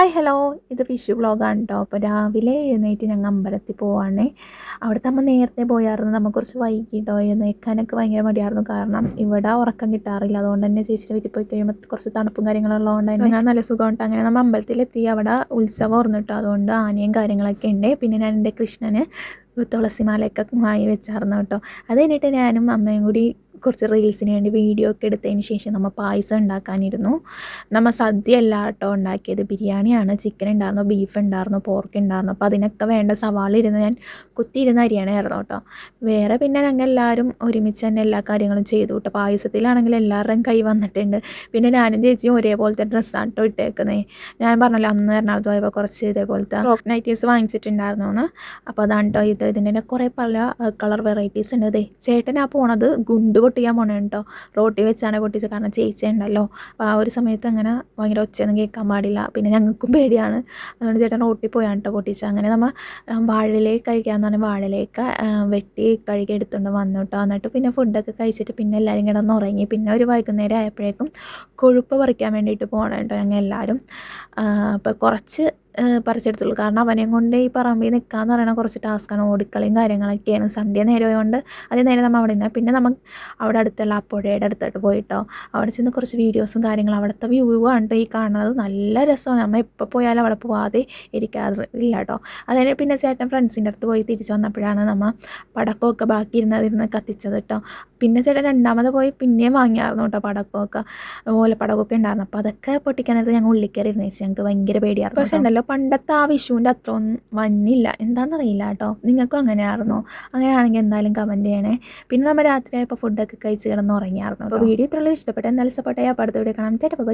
Hi hello, ഇത് fish വ്ളോഗാണ് കേട്ടോ. അപ്പോൾ രാവിലെ എഴുന്നേറ്റ് ഞങ്ങൾ അമ്പലത്തിൽ പോവാണേ. അവിടുത്തെ അമ്മ നേരത്തെ പോയായിരുന്നു. നമുക്ക് കുറച്ച് വൈകിട്ടോ എഴുന്നേൽക്കാനൊക്കെ ഭയങ്കര മടിയായിരുന്നു. കാരണം ഇവിടെ ഉറക്കം കിട്ടാറില്ല. അതുകൊണ്ട് തന്നെ ചേച്ചിയുടെ വീട്ടിൽ പോയി കഴിയുമ്പോൾ കുറച്ച് തണുപ്പും കാര്യങ്ങളുള്ളതുകൊണ്ട് തന്നെ ഞാൻ നല്ല സുഖമുണ്ട്. അങ്ങനെ നമ്മൾ അമ്പലത്തിലെത്തി. അവിടെ ഉത്സവം ഓർന്നു കേട്ടോ. അതുകൊണ്ട് ആനയും കാര്യങ്ങളൊക്കെ ഉണ്ട്. പിന്നെ ഞാൻ എൻ്റെ കൃഷ്ണന് തുളസിമാലയൊക്കെ വാങ്ങി വെച്ചായിരുന്നു കേട്ടോ. അത് കഴിഞ്ഞിട്ട് ഞാനും അമ്മയും കൂടി കുറച്ച് റീൽസിന് വേണ്ടി വീഡിയോ ഒക്കെ എടുത്തതിന് ശേഷം നമ്മൾ പായസം ഉണ്ടാക്കാനിരുന്നു. നമ്മൾ സദ്യ അല്ല കേട്ടോ ഉണ്ടാക്കിയത്, ബിരിയാണിയാണ്. ചിക്കൻ ഉണ്ടായിരുന്നു, ബീഫ് ഉണ്ടായിരുന്നു, പോർക്ക് ഉണ്ടായിരുന്നു. അപ്പോൾ അതിനൊക്കെ വേണ്ട സവാള ഇരുന്ന് ഞാൻ കുത്തിയിരുന്ന് അരിയണമായിരുന്നു കേട്ടോ. വേറെ പിന്നെ ഞങ്ങൾ എല്ലാവരും ഒരുമിച്ച് തന്നെ എല്ലാ കാര്യങ്ങളും ചെയ്തു കേട്ടോ. പായസത്തിലാണെങ്കിൽ എല്ലാവരുടെയും കൈ വന്നിട്ടുണ്ട്. പിന്നെ ഞാനും ചേച്ചിയും ഒരേപോലത്തെ ഡ്രസ്സാണ് കേട്ടോ ഇട്ടേക്കുന്നത്. ഞാൻ പറഞ്ഞല്ലോ അന്ന് എറണാകുളത്ത് പോയപ്പോൾ കുറച്ച് ഇതേപോലത്തെ ഫ്രോക്ക് നൈറ്റീസ് വാങ്ങിച്ചിട്ടുണ്ടായിരുന്നു എന്ന്. അപ്പോൾ അതാണ് കേട്ടോ ഇത്. ഇതിൻ്റെ കുറേ പല കളർ വെറൈറ്റീസ് ഉണ്ട്. ഇതേ ചേട്ടനാ പോണത് ഗുണ്ട് പൊട്ടിക്കാൻ പോണേ കേട്ടോ. റോട്ടിൽ വെച്ചാണ് പൊട്ടിച്ചത്. കാരണം ചേച്ചി ഉണ്ടല്ലോ. അപ്പോൾ ആ ഒരു സമയത്ത് അങ്ങനെ ഭയങ്കര ഒച്ചയൊന്നും കേൾക്കാൻ പാടില്ല. പിന്നെ ഞങ്ങൾക്കും പേടിയാണ്. അതുകൊണ്ട് ചേട്ടൻ റോട്ടിൽ പോയാണ് കേട്ടോ പൊട്ടിച്ചത്. അങ്ങനെ നമ്മൾ വാഴയിലേക്ക് കഴിക്കാമെന്ന് പറഞ്ഞാൽ വാഴയിലേക്ക് വെട്ടി കഴുകി എടുത്തുകൊണ്ട് വന്നു കേട്ടോ. എന്നിട്ട് പിന്നെ ഫുഡൊക്കെ കഴിച്ചിട്ട് പിന്നെ എല്ലാവരും കിടന്ന് ഉറങ്ങി. പിന്നെ ഒരു വൈകുന്നേരം ആയപ്പോഴേക്കും കൊഴുപ്പ് പറിക്കാൻ വേണ്ടിയിട്ട് പോകണം കേട്ടോ ഞങ്ങൾ എല്ലാവരും. അപ്പോൾ കുറച്ച് പറിച്ചെടുത്തുള്ളൂ. കാരണം അവനെയും കൊണ്ട് ഈ പറമ്പിൽ നിൽക്കാന്ന് പറയുന്നത് കുറച്ച് ടാസ്ക്കാണ്. ഓടിക്കളിയും കാര്യങ്ങളൊക്കെയാണ്. സന്ധ്യ നേരമായതുകൊണ്ട് അതേ നേരം നമ്മൾ അവിടെ നിന്ന് പിന്നെ നമുക്ക് അവിടെ അടുത്തുള്ള ആ പുഴയുടെ അടുത്തോട്ട് പോയിട്ടോ. അവിടെ ചെന്ന് കുറച്ച് വീഡിയോസും കാര്യങ്ങളും അവിടുത്തെ വ്യൂ ആണ് കേട്ടോ ഈ കാണുന്നത്. നല്ല രസമാണ്. നമ്മൾ എപ്പോൾ പോയാലും അവിടെ പോവാതെ ഇരിക്കാറില്ല കേട്ടോ. അതിന് പിന്നെ ചേട്ടൻ ഫ്രണ്ട്സിൻ്റെ അടുത്ത് പോയി തിരിച്ച് വന്നപ്പോഴാണ് നമ്മൾ പടക്കമൊക്കെ ബാക്കി ഇരുന്ന് കത്തിച്ചത് കേട്ടോ. പിന്നെ ചേട്ടൻ രണ്ടാമത് പോയി പിന്നെയും വാങ്ങിയായിരുന്നു കേട്ടോ പടക്കമൊക്കെ. ഓലപ്പടക്കമൊക്കെ ഉണ്ടായിരുന്നു. അപ്പോൾ അതൊക്കെ പൊട്ടിക്കാൻ നേരത്ത് ഞങ്ങൾ ഉള്ളിക്കറി ഇരുന്ന് വെച്ച് ഞങ്ങൾക്ക് ഭയങ്കര പേടിയായിരുന്നു. പക്ഷേ ഉണ്ടല്ലോ പണ്ടത്തെ ആ വിഷുവിൻ്റെ അത്ര ഒന്നും വന്നില്ല. എന്താണെന്നറിയില്ല കേട്ടോ. നിങ്ങൾക്കും അങ്ങനെയായിരുന്നോ? അങ്ങനെയാണെങ്കിൽ എന്തായാലും കമൻറ്റ് ചെയ്യണേ. പിന്നെ നമ്മൾ രാത്രിയായപ്പോൾ ഫുഡൊക്കെ കഴിച്ച് കിടന്ന് ഉറങ്ങിയായിരുന്നു. അപ്പോൾ വീഡിയോ ഇത്രയുള്ളൂ. ഇഷ്ടപ്പെട്ട എന്തായാലും സപ്പോർട്ട് ചെയ്യാം. അപ്പോൾ അടുത്ത വീഡിയോ കാണാം. ചേട്ടാ ബൈ.